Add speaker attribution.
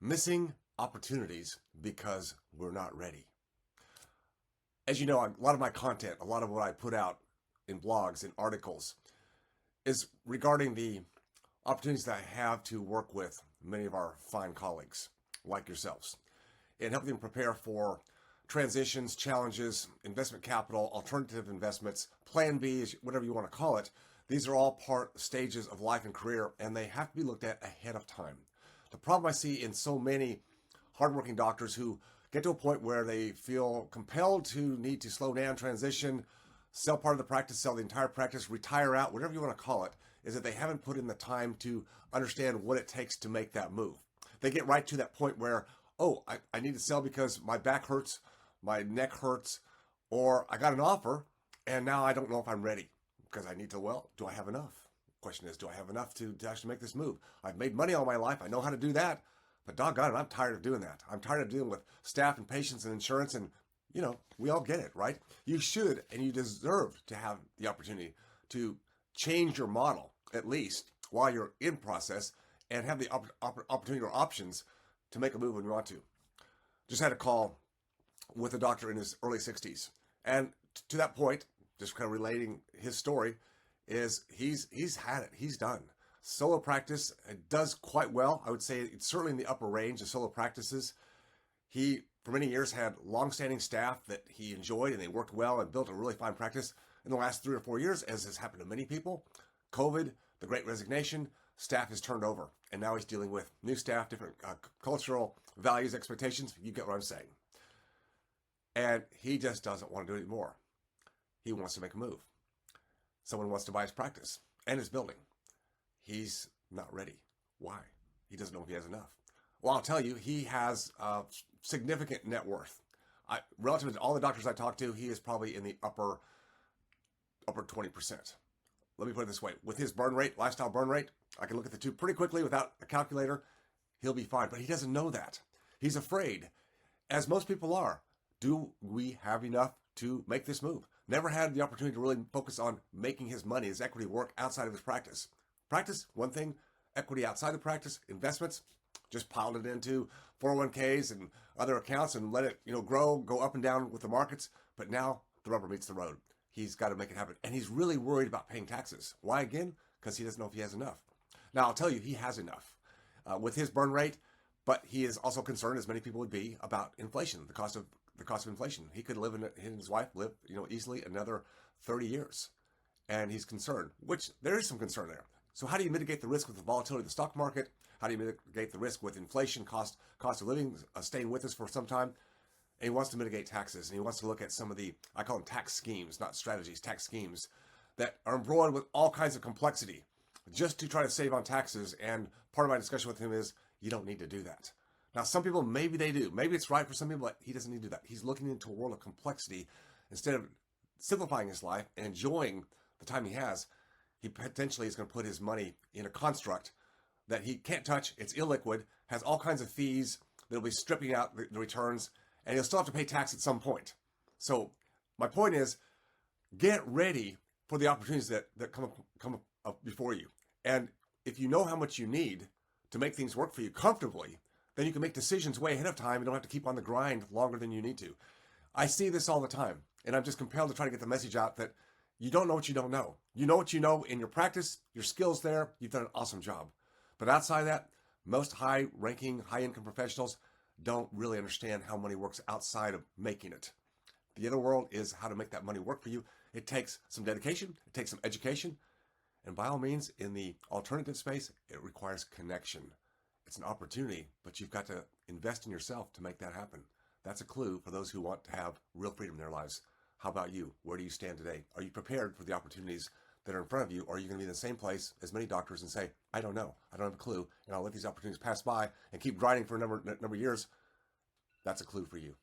Speaker 1: Missing opportunities because we're not ready. As you know, a lot of my content, a lot of what I put out in blogs and articles is regarding the opportunities that I have to work with many of our fine colleagues like yourselves and help them prepare for transitions, challenges, investment capital, alternative investments, plan B, whatever you want to call it. These are all stages of life and career, and they have to be looked at ahead of time. The problem I see in so many hardworking doctors who get to a point where they feel compelled to need to slow down, transition, sell part of the practice, sell the entire practice, retire out, whatever you want to call it, is that they haven't put in the time to understand what it takes to make that move. They get right to that point where, oh, I need to sell because my back hurts, my neck hurts, or I got an offer and now I don't know if I'm ready because I need to, well, do I have enough? Question is, do I have enough to actually make this move? I've made money all my life. I know how to do that. But doggone it, I'm tired of doing that. I'm tired of dealing with staff and patients and insurance. And, we all get it, right? You should and you deserve to have the opportunity to change your model, at least while you're in process, and have the opportunity or options to make a move when you want to. Just had a call with a doctor in his early 60s. And to that point, just kind of relating his story, is he's had it. He's done. Solo practice does quite well. I would say it's certainly in the upper range of solo practices. He, for many years, had long-standing staff that he enjoyed and they worked well and built a really fine practice. In the last 3 or 4 years, as has happened to many people, COVID, the Great Resignation, staff is turned over. And now he's dealing with new staff, different cultural values, expectations. You get what I'm saying. And he just doesn't want to do it anymore. He wants to make a move. Someone wants to buy his practice and his building. He's not ready. Why? He doesn't know if he has enough. Well, I'll tell you, he has significant net worth. Relative to all the doctors I talk to, he is probably in the upper 20%. Let me put it this way. With his burn rate, lifestyle burn rate, I can look at the two pretty quickly without a calculator. He'll be fine, but he doesn't know that. He's afraid, as most people are. Do we have enough to make this move? Never had the opportunity to really focus on making his money, his equity work outside of his practice. Practice, one thing. Equity outside the practice, investments, just piled it into 401ks and other accounts and let it, grow, go up and down with the markets. But now the rubber meets the road. He's got to make it happen. And he's really worried about paying taxes. Why again? Because he doesn't know if he has enough. Now, I'll tell you, he has enough with his burn rate, but he is also concerned, as many people would be, about inflation, the cost of inflation. He could live and his wife live, easily another 30 years. And he's concerned, which there is some concern there. So how do you mitigate the risk with the volatility of the stock market? How do you mitigate the risk with inflation, cost of living, staying with us for some time? And he wants to mitigate taxes, and he wants to look at some of the, I call them tax schemes, not strategies, tax schemes that are embroiled with all kinds of complexity just to try to save on taxes. And part of my discussion with him is, you don't need to do that. Now, some people, maybe they do. Maybe it's right for some people, but he doesn't need to do that. He's looking into a world of complexity. Instead of simplifying his life and enjoying the time he has, he potentially is going to put his money in a construct that he can't touch. It's illiquid, has all kinds of fees that'll be stripping out the returns, and he'll still have to pay tax at some point. So my point is, get ready for the opportunities that come up before you. And if you know how much you need to make things work for you comfortably, then you can make decisions way ahead of time. You don't have to keep on the grind longer than you need to. I see this all the time, and I'm just compelled to try to get the message out that you don't know what you don't know. You know what you know in your practice, your skills there, you've done an awesome job. But outside of that, most high-ranking, high-income professionals don't really understand how money works outside of making it. The other world is how to make that money work for you. It takes some dedication, it takes some education, and by all means, in the alternative space, it requires connection. It's an opportunity, but you've got to invest in yourself to make that happen. That's a clue for those who want to have real freedom in their lives. How about you? Where do you stand today? Are you prepared for the opportunities that are in front of you? Or are you going to be in the same place as many doctors and say, I don't know, I don't have a clue, and I'll let these opportunities pass by and keep grinding for a number of years? That's a clue for you.